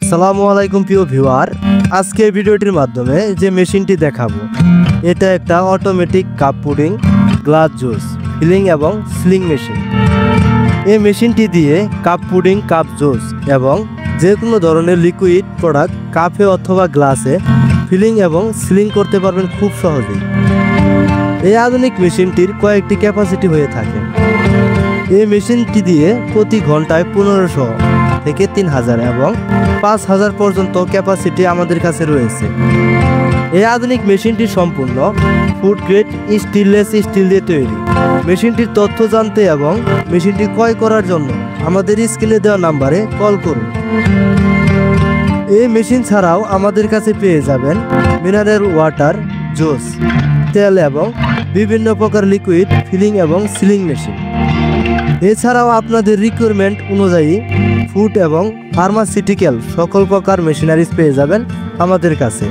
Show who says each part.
Speaker 1: আসসালামু আলাইকুম প্রিয় ভিউয়ার, আজকে ভিডিওটির মাধ্যমে যে মেশিনটি দেখাবো এটা একটা automatic cup pudding, glass juice, filling এবং সিলিং মেশিন। এই মেশিনটি দিয়ে কাপ পুডিং, কাপ জুস এবং যে কোনো ধরনের লিকুইড প্রোডাক্ট কাপে অথবা গ্লাসে ফিলিং এবং সিলিং করতে পারবেন খুব সহজেই। এই আধুনিক মেশিনটির কয়েকটি ক্যাপাসিটি হয়ে থাকে। এই মেশিনটি দিয়ে প্রতি ঘন্টায় 1500 থেকে 3000 এবং 5000 পর্যন্ত ক্যাপাসিটি আমাদের কাছে রয়েছে। এই আধুনিক মেশিনটি সম্পূর্ণ ফুড গ্রেড স্টেনলেস স্টিল দিয়ে তৈরি। মেশিনটির তথ্য জানতে এবং মেশিনটি ক্রয় করার জন্য আমাদের স্ক্রিনে দেওয়া নাম্বারে কল করুন। এই মেশিন ছাড়াও আমাদের কাছে পেয়ে যাবেন মিনারেল ওয়াটার, জুস, তেল এবং বিভিন্ন প্রকার লিকুইড ফিলিং এবং সিলিং মেশিন। এছাড়াও আপনাদের রিকোয়ারমেন্ট অনুযায়ী ফুড এবং ফার্মাসিউটিক্যাল সকল প্রকার মেশিনারিজ পেয়ে যাবেন আমাদের কাছে।